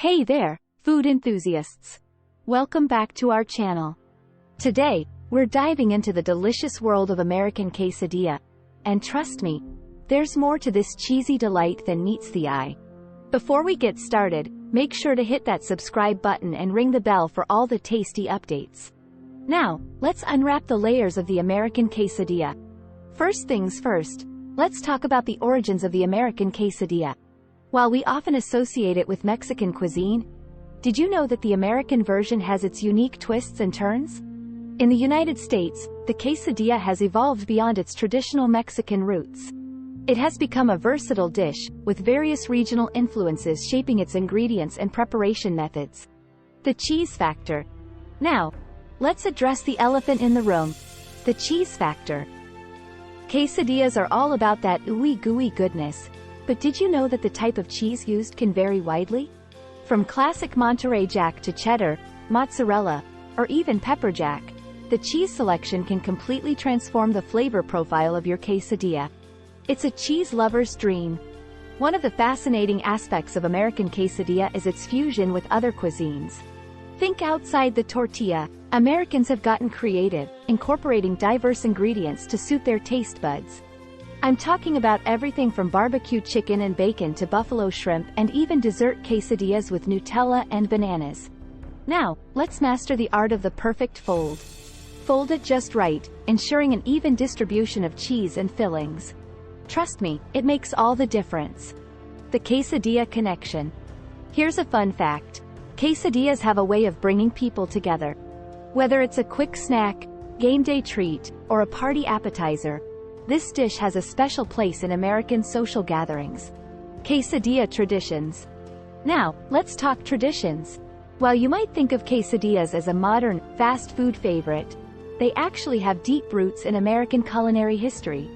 Hey there, food enthusiasts! Welcome back to our channel. Today, we're diving into the delicious world of American quesadilla. And trust me, there's more to this cheesy delight than meets the eye. Before we get started, make sure to hit that subscribe button and ring the bell for all the tasty updates. Now, let's unwrap the layers of the American quesadilla. First things first, let's talk about the origins of the American quesadilla. While we often associate it with Mexican cuisine, did you know that the American version has its unique twists and turns? In the United States, the quesadilla has evolved beyond its traditional Mexican roots. It has become a versatile dish, with various regional influences shaping its ingredients and preparation methods. The cheese factor. Now, let's address the elephant in the room: the cheese factor. Quesadillas are all about that ooey gooey goodness. But did you know that the type of cheese used can vary widely? From classic Monterey Jack to cheddar, mozzarella, or even pepper jack, the cheese selection can completely transform the flavor profile of your quesadilla. It's a cheese lover's dream. One of the fascinating aspects of American quesadilla is its fusion with other cuisines. Think outside the tortilla. Americans have gotten creative, incorporating diverse ingredients to suit their taste buds. I'm talking about everything from barbecue chicken and bacon to buffalo shrimp and even dessert quesadillas with Nutella and bananas. Now, let's master the art of the perfect fold. Fold it just right, ensuring an even distribution of cheese and fillings. Trust me, it makes all the difference. The quesadilla connection. Here's a fun fact. Quesadillas have a way of bringing people together. Whether it's a quick snack, game day treat, or a party appetizer, this dish has a special place in American social gatherings. Quesadilla traditions. Now, let's talk traditions. While you might think of quesadillas as a modern, fast food favorite, they actually have deep roots in American culinary history.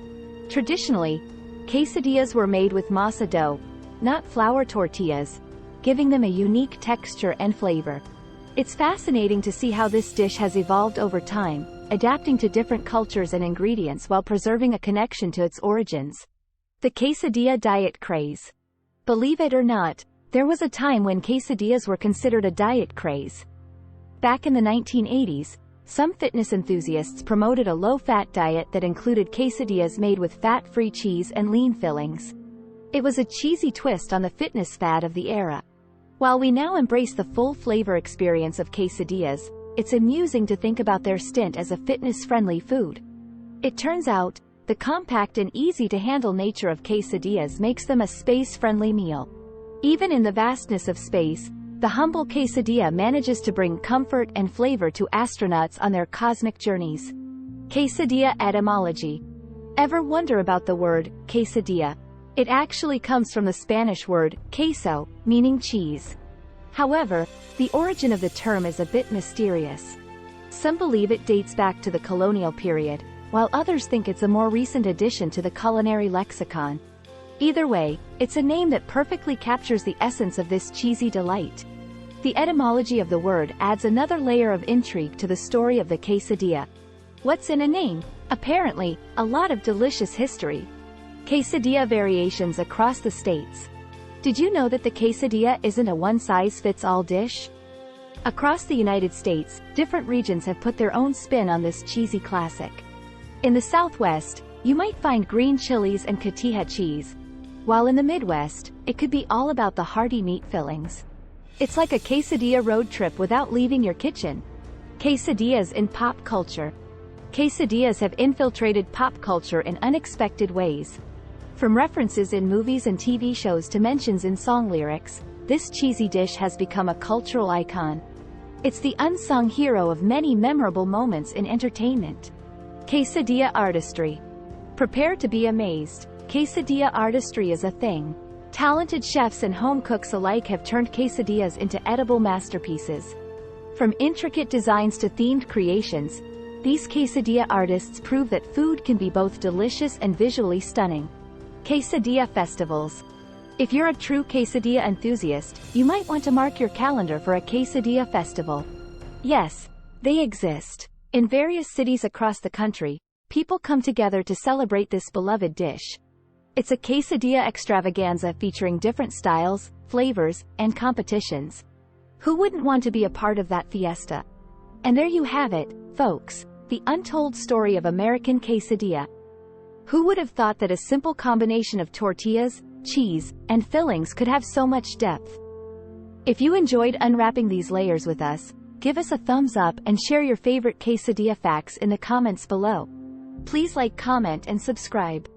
Traditionally, quesadillas were made with masa dough, not flour tortillas, giving them a unique texture and flavor. It's fascinating to see how this dish has evolved over time, adapting to different cultures and ingredients while preserving a connection to its origins. The quesadilla diet craze. Believe it or not, there was a time when quesadillas were considered a diet craze. Back in the 1980s, some fitness enthusiasts promoted a low-fat diet that included quesadillas made with fat-free cheese and lean fillings. It was a cheesy twist on the fitness fad of the era. While we now embrace the full flavor experience of quesadillas, it's amusing to think about their stint as a fitness-friendly food. It turns out, the compact and easy-to-handle nature of quesadillas makes them a space-friendly meal. Even in the vastness of space, the humble quesadilla manages to bring comfort and flavor to astronauts on their cosmic journeys. Quesadilla etymology. Ever wonder about the word quesadilla? It actually comes from the Spanish word queso, meaning cheese. However, the origin of the term is a bit mysterious. Some believe it dates back to the colonial period, while others think it's a more recent addition to the culinary lexicon. Either way, it's a name that perfectly captures the essence of this cheesy delight. The etymology of the word adds another layer of intrigue to the story of the quesadilla. What's in a name? Apparently, a lot of delicious history. Quesadilla variations across the states. Did you know that the quesadilla isn't a one-size-fits-all dish? Across the United States, different regions have put their own spin on this cheesy classic. In the Southwest, you might find green chilies and cotija cheese, while in the Midwest, it could be all about the hearty meat fillings. It's like a quesadilla road trip without leaving your kitchen. Quesadillas in pop culture. Quesadillas have infiltrated pop culture in unexpected ways. From references in movies and TV shows to mentions in song lyrics, this cheesy dish has become a cultural icon. It's the unsung hero of many memorable moments in entertainment. Quesadilla artistry. Prepare to be amazed. Quesadilla artistry is a thing. Talented chefs and home cooks alike have turned quesadillas into edible masterpieces. From intricate designs to themed creations, these quesadilla artists prove that food can be both delicious and visually stunning. Quesadilla festivals. If you're a true quesadilla enthusiast, you might want to mark your calendar for a quesadilla festival. Yes, they exist. In various cities across the country, people come together to celebrate this beloved dish. It's a quesadilla extravaganza featuring different styles, flavors, and competitions. Who wouldn't want to be a part of that fiesta? And there you have it, folks, the untold story of American quesadilla. Who would have thought that a simple combination of tortillas, cheese, and fillings could have so much depth? If you enjoyed unwrapping these layers with us, give us a thumbs up and share your favorite quesadilla facts in the comments below. Please like, comment, and subscribe.